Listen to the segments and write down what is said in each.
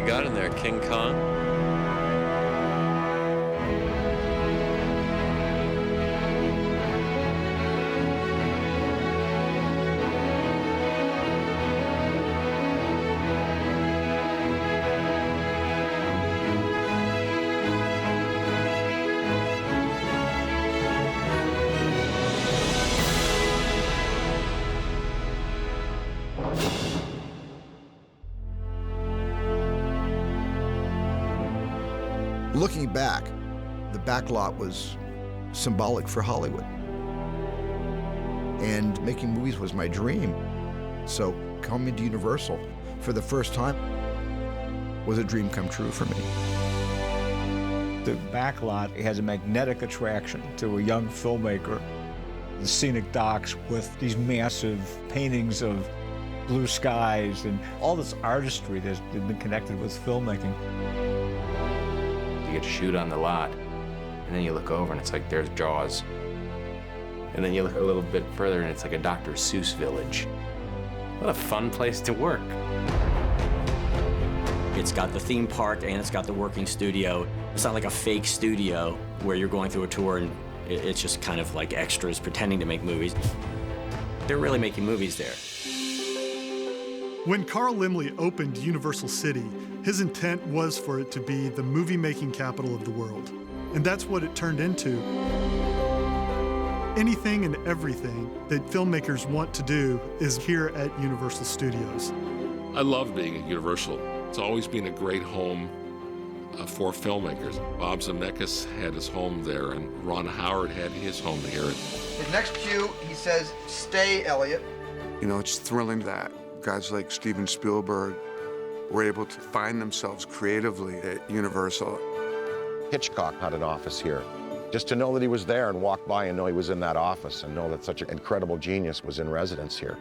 you got in there, King Kong? Looking back, the backlot was symbolic for Hollywood. And making movies was my dream. So coming to Universal for the first time was a dream come true for me. The backlot has a magnetic attraction to a young filmmaker. The scenic docks with these massive paintings of blue skies and all this artistry that's been connected with filmmaking. You get to shoot on the lot, and then you look over and it's like there's Jaws. And then you look a little bit further and it's like a Dr. Seuss village. What a fun place to work. It's got the theme park and it's got the working studio. It's not like a fake studio where you're going through a tour and it's just kind of like extras pretending to make movies. They're really making movies there. When Carl Laemmle opened Universal City, his intent was for it to be the movie-making capital of the world. And that's what it turned into. Anything and everything that filmmakers want to do is here at Universal Studios. I love being at Universal. It's always been a great home for filmmakers. Bob Zemeckis had his home there, and Ron Howard had his home here. His next cue, he says, "Stay, Elliot." You know, it's thrilling that guys like Steven Spielberg were able to find themselves creatively at Universal. Hitchcock had an office here. Just to know that he was there and walk by and know he was in that office and know that such an incredible genius was in residence here.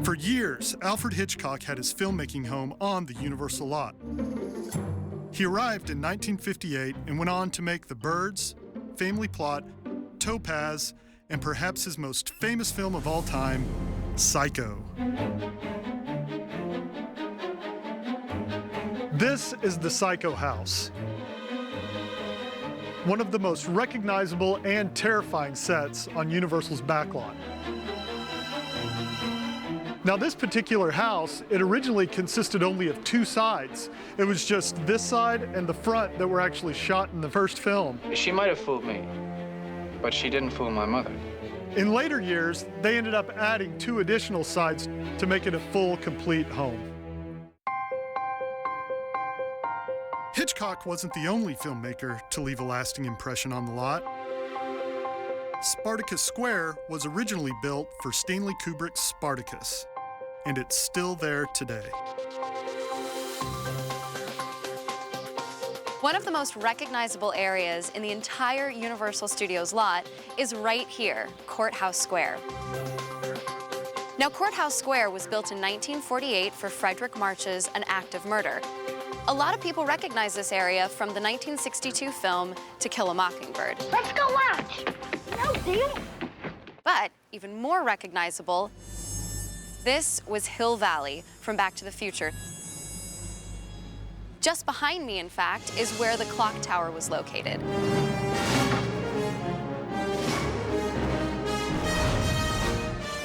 For years, Alfred Hitchcock had his filmmaking home on the Universal lot. He arrived in 1958 and went on to make The Birds, Family Plot, Topaz, and perhaps his most famous film of all time, Psycho. This is the Psycho house. One of the most recognizable and terrifying sets on Universal's backlot. Now, this particular house, it originally consisted only of two sides. It was just this side and the front that were actually shot in the first film. She might have fooled me, but she didn't fool my mother. In later years, they ended up adding two additional sides to make it a full, complete home. Hitchcock wasn't the only filmmaker to leave a lasting impression on the lot. Spartacus Square was originally built for Stanley Kubrick's Spartacus, and it's still there today. One of the most recognizable areas in the entire Universal Studios lot is right here, Courthouse Square. Now, Courthouse Square was built in 1948 for Frederick March's An Act of Murder. A lot of people recognize this area from the 1962 film To Kill a Mockingbird. Let's go watch. No deal. But even more recognizable, this was Hill Valley from Back to the Future. Just behind me, in fact, is where the clock tower was located.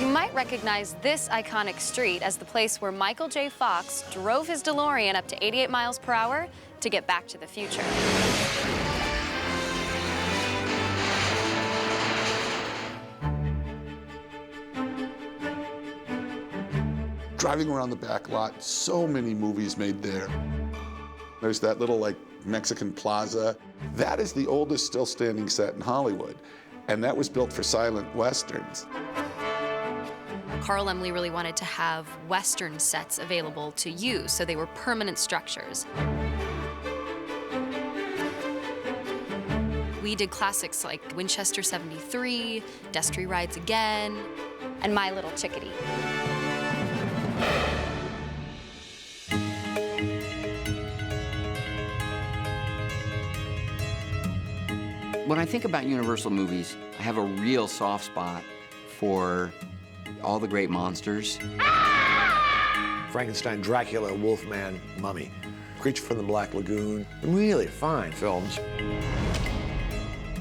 You might recognize this iconic street as the place where Michael J. Fox drove his DeLorean up to 88 miles per hour to get back to the future. Driving around the back lot, so many movies made there. There's that little, like, Mexican plaza. That is the oldest still standing set in Hollywood, and that was built for silent westerns. Carl Laemmle really wanted to have Western sets available to use, so they were permanent structures. We did classics like Winchester 73, Destry Rides Again, and My Little Chickadee. When I think about Universal movies, I have a real soft spot for all the great monsters. Frankenstein, Dracula, Wolfman, Mummy, Creature from the Black Lagoon. Really fine films.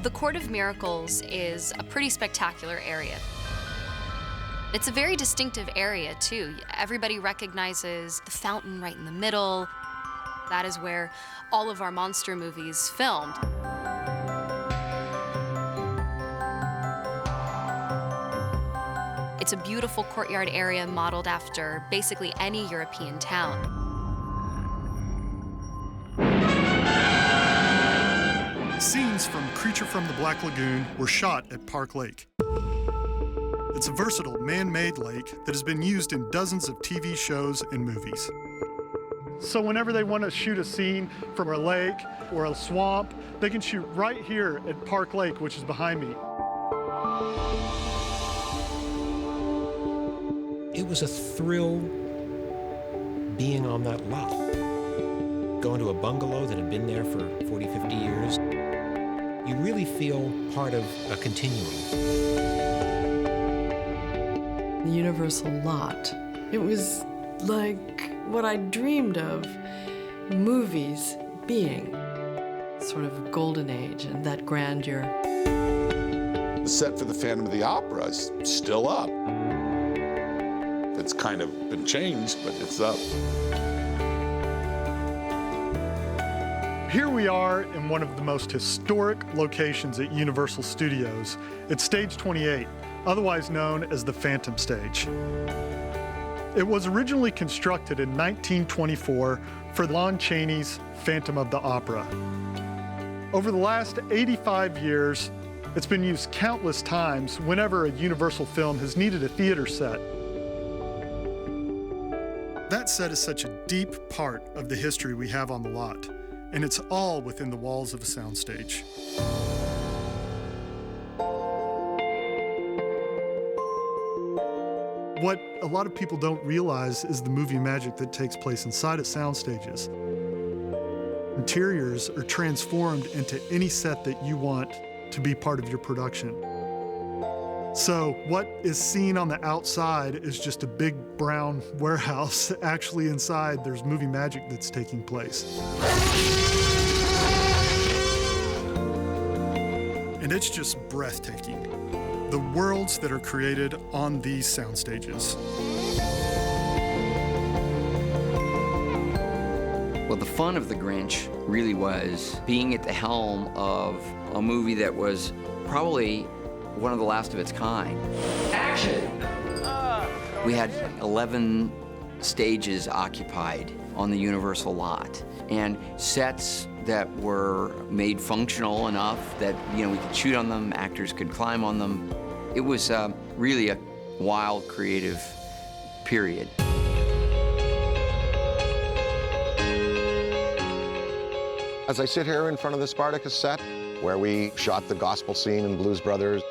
The Court of Miracles is a pretty spectacular area. It's a very distinctive area, too. Everybody recognizes the fountain right in the middle. That is where all of our monster movies filmed. It's a beautiful courtyard area modeled after basically any European town. Scenes from Creature from the Black Lagoon were shot at Park Lake. It's a versatile man-made lake that has been used in dozens of TV shows and movies. So whenever they want to shoot a scene from a lake or a swamp, they can shoot right here at Park Lake, which is behind me. It was a thrill being on that lot. Going to a bungalow that had been there for 40, 50 years, you really feel part of a continuum. The Universal lot. It was like what I dreamed of movies being. Sort of a golden age and that grandeur. The set for the Phantom of the Opera is still up. It's kind of been changed, but it's up. Here we are in one of the most historic locations at Universal Studios. It's Stage 28, otherwise known as the Phantom Stage. It was originally constructed in 1924 for Lon Chaney's Phantom of the Opera. Over the last 85 years, it's been used countless times whenever a Universal film has needed a theater set. That set is such a deep part of the history we have on the lot, and it's all within the walls of a soundstage. What a lot of people don't realize is the movie magic that takes place inside of sound stages. Interiors are transformed into any set that you want to be part of your production. So what is seen on the outside is just a big brown warehouse. Actually inside, there's movie magic that's taking place. And it's just breathtaking. The worlds that are created on these sound stages. Well, the fun of The Grinch really was being at the helm of a movie that was probably one of the last of its kind. Action! We had 11 stages occupied on the Universal lot, and sets that were made functional enough that, we could shoot on them, actors could climb on them. It was really a wild, creative period. As I sit here in front of the Spartacus set, where we shot the gospel scene in Blues Brothers,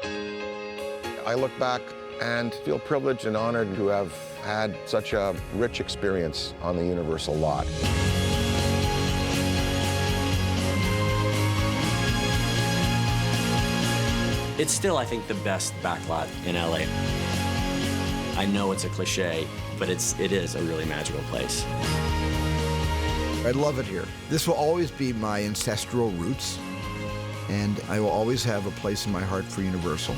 I look back and feel privileged and honored to have had such a rich experience on the Universal lot. It's still, I think, the best backlot in LA. I know it's a cliche, but it is a really magical place. I love it here. This will always be my ancestral roots, and I will always have a place in my heart for Universal.